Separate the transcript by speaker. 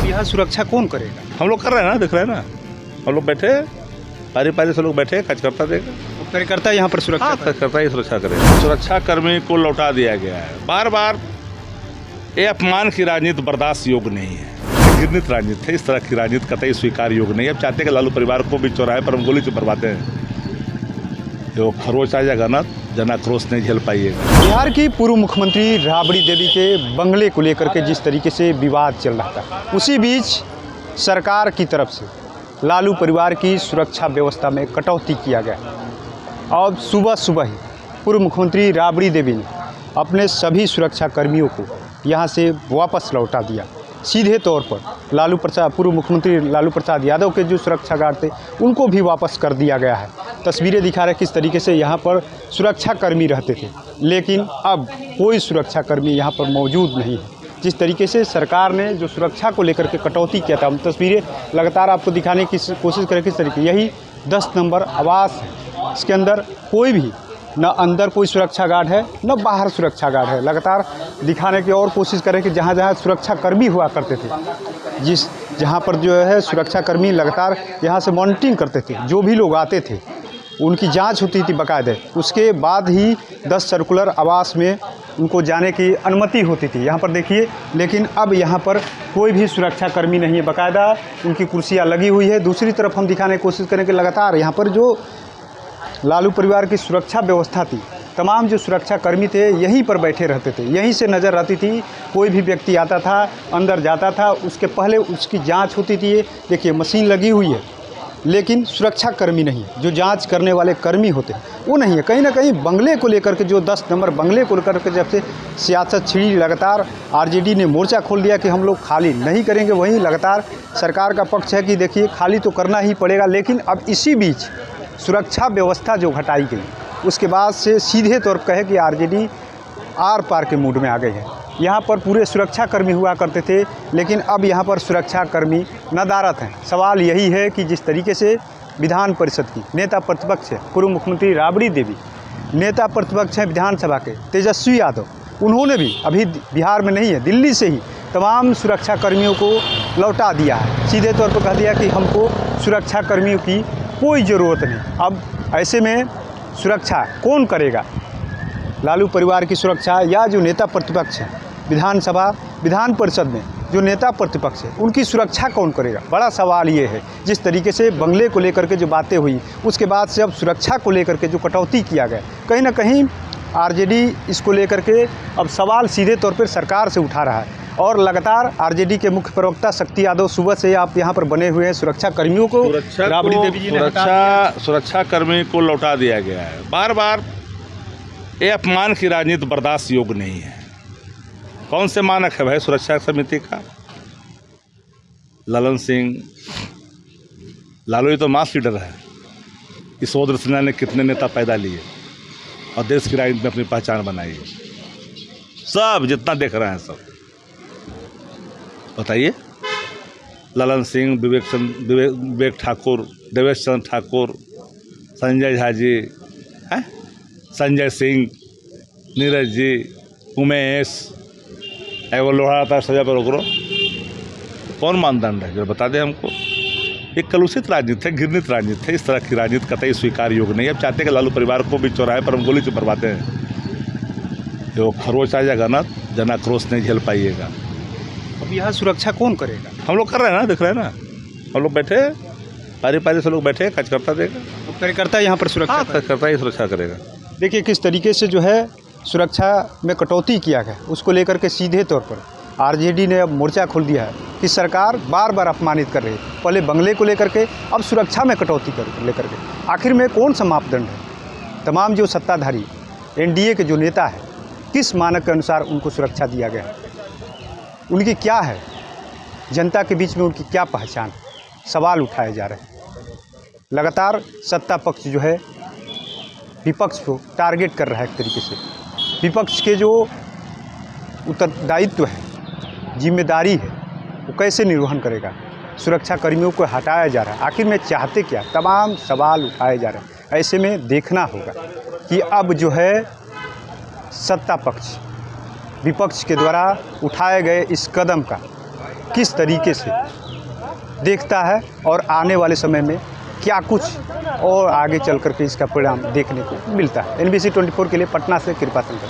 Speaker 1: यह सुरक्षा कौन करेगा?
Speaker 2: हम लोग कर रहे हैं ना, दिख रहे हैं ना, हम लोग बैठे पारी पारी से लोग बैठे कार्यकर्ता देगा,
Speaker 1: कार्यकर्ता यहाँ पर सुरक्षा
Speaker 2: कार्यकर्ता ही सुरक्षा करेगा। सुरक्षा कर्मी को लौटा दिया गया है। बार बार ये अपमान की राजनीति बर्दाश्त योग्य नहीं है, घृणित राजनीति है। इस तरह की राजनीति कतई स्वीकार योग्य नहीं है। अब चाहते हैं कि लालू परिवार को भी चौराहे पर हम गोली से मरवाते हैं। जो खरोच आ जाएगा ना, जनाक्रोश नहीं झेल पाइएगा।
Speaker 1: बिहार की पूर्व मुख्यमंत्री राबड़ी देवी के बंगले को लेकर के जिस तरीके से विवाद चल रहा था, उसी बीच सरकार की तरफ से लालू परिवार की सुरक्षा व्यवस्था में कटौती किया गया। अब सुबह सुबह ही पूर्व मुख्यमंत्री राबड़ी देवी ने अपने सभी सुरक्षा कर्मियों को यहाँ से वापस लौटा दिया। सीधे तौर पर पूर्व मुख्यमंत्री लालू प्रसाद यादव के जो सुरक्षा गार्ड थे उनको भी वापस कर दिया गया है। तस्वीरें दिखा रहे किस तरीके से यहाँ पर सुरक्षा कर्मी रहते थे, लेकिन अब कोई सुरक्षा कर्मी यहाँ पर मौजूद नहीं है। जिस तरीके से सरकार ने जो सुरक्षा को लेकर के कटौती किया था, हम तस्वीरें लगातार आपको दिखाने की कोशिश करें किस तरीके। यही 10 नंबर आवास है, इसके अंदर कोई भी न अंदर कोई सुरक्षा गार्ड है न बाहर सुरक्षा गार्ड है। लगातार दिखाने की और कोशिश करें कि जहाँ जहाँ सुरक्षा कर्मी हुआ करते थे, जहाँ पर जो है सुरक्षा कर्मी लगातार यहाँ से मॉनिटरिंग करते थे, जो भी लोग आते थे उनकी जांच होती थी बाकायदे, उसके बाद ही 10 सर्कुलर आवास में उनको जाने की अनुमति होती थी। यहाँ पर देखिए, लेकिन अब यहाँ पर कोई भी सुरक्षा कर्मी नहीं है, बाकायदा उनकी कुर्सियाँ लगी हुई है। दूसरी तरफ हम दिखाने की कोशिश करें कि लगातार यहाँ पर जो लालू परिवार की सुरक्षा व्यवस्था थी, तमाम जो सुरक्षा कर्मी थे यहीं पर बैठे रहते थे, यहीं से नज़र रहती थी। कोई भी व्यक्ति आता था, अंदर जाता था, उसके पहले उसकी जांच होती थी। देखिए मशीन लगी हुई है, लेकिन सुरक्षा कर्मी नहीं है। जो जांच करने वाले कर्मी होते हैं वो नहीं है। कहीं ना कहीं बंगले को लेकर के, जो 10 नंबर बंगले को लेकर के जब से सियासत छिड़ी, लगातार आरजेडी ने मोर्चा खोल दिया कि हम लोग खाली नहीं करेंगे। वहीं लगातार सरकार का पक्ष है कि देखिए खाली तो करना ही पड़ेगा, लेकिन अब इसी बीच सुरक्षा व्यवस्था जो घटाई गई, उसके बाद से सीधे तौर पर कहे कि आरजेडी आर पार के मूड में आ गई है। यहाँ पर पूरे सुरक्षा कर्मी हुआ करते थे, लेकिन अब यहाँ पर सुरक्षा कर्मी नदारत हैं। सवाल यही है कि जिस तरीके से विधान परिषद की नेता प्रतिपक्ष है पूर्व मुख्यमंत्री राबड़ी देवी, नेता प्रतिपक्ष हैं विधानसभा के तेजस्वी यादव, उन्होंने भी अभी बिहार में नहीं है, दिल्ली से ही तमाम सुरक्षा कर्मियों को लौटा दिया है। सीधे तौर पर कह दिया कि हमको सुरक्षा कर्मियों की कोई ज़रूरत नहीं। अब ऐसे में सुरक्षा कौन करेगा? लालू परिवार की सुरक्षा या जो नेता प्रतिपक्ष हैं विधान परिषद में जो नेता प्रतिपक्ष है उनकी सुरक्षा कौन करेगा? बड़ा सवाल ये है। जिस तरीके से बंगले को लेकर के जो बातें हुई, उसके बाद से अब सुरक्षा को लेकर के जो कटौती किया गया, कहीं ना कहीं आरजेडी इसको लेकर के अब सवाल सीधे तौर पर सरकार से उठा रहा है। और लगातार आरजेडी के मुख्य प्रवक्ता शक्ति यादव, सुबह से आप यहाँ पर बने हुए हैं, सुरक्षा कर्मियों को राबड़ी देवी जी ने
Speaker 2: सुरक्षा कर्मी को लौटा दिया गया है। बार बार ये अपमान की राजनीति बर्दाश्त योग्य नहीं है। कौन से मानक है भाई सुरक्षा समिति का? ललन सिंह, लालू ही तो मास लीडर है। इस सोदर सिन्हा ने कितने नेता पैदा लिए और देश की राजनीति में अपनी पहचान बनाई है। सब जितना देख रहे हैं सब बताइए। ललन सिंह, विवेक ठाकुर, देवेश चंद्र ठाकुर, संजय झा जी, हैं, संजय सिंह, नीरज जी, उमेश, एगो लोहा आता सजा पर रोक, कौन मानदंड है जो बता दें हमको? एक कलुषित राजनीति है, घृणित राजनीति है। इस तरह की राजनीति कतई स्वीकार योग्य नहीं है। अब चाहते हैं कि लालू परिवार को भी चौराहे पर हम गोली से मरवाते हैं। जो खरोच आ जाएगा ना, जनाक्रोश नहीं झेल पाइएगा।
Speaker 1: अब यह सुरक्षा कौन करेगा?
Speaker 2: हम लोग कर रहे हैं ना, दिख रहे हैं ना, हम लोग बैठे पारी पारी से लोग बैठे कार्यकर्ता देगा,
Speaker 1: कार्यकर्ता यहाँ पर सुरक्षा
Speaker 2: कार्यकर्ता ही सुरक्षा करेगा।
Speaker 1: देखिए किस तरीके से जो है सुरक्षा में कटौती किया गया, उसको लेकर के सीधे तौर पर आरजेडी ने अब मोर्चा खोल दिया है कि सरकार बार बार अपमानित कर रही है। पहले बंगले को लेकर के, अब सुरक्षा में कटौती लेकर के। आखिर में कौन सा मापदंड है? तमाम जो सत्ताधारी एनडीए के जो नेता है, किस मानक के अनुसार उनको सुरक्षा दिया गया है? उनकी क्या है? जनता के बीच में उनकी क्या पहचान? सवाल उठाए जा रहे हैं। लगातार सत्ता पक्ष जो है विपक्ष को टारगेट कर रहा है। एक तरीके से विपक्ष के जो उत्तरदायित्व है, जिम्मेदारी है, वो कैसे निर्वहन करेगा? सुरक्षा कर्मियों को हटाया जा रहा है। आखिर में चाहते क्या? तमाम सवाल उठाए जा रहे हैं। ऐसे में देखना होगा कि अब जो है सत्ता पक्ष विपक्ष के द्वारा उठाए गए इस कदम का किस तरीके से देखता है और आने वाले समय में क्या कुछ और आगे चल करके इसका परिणाम देखने को मिलता है। NBC 24 के लिए पटना से कृपा शंकर।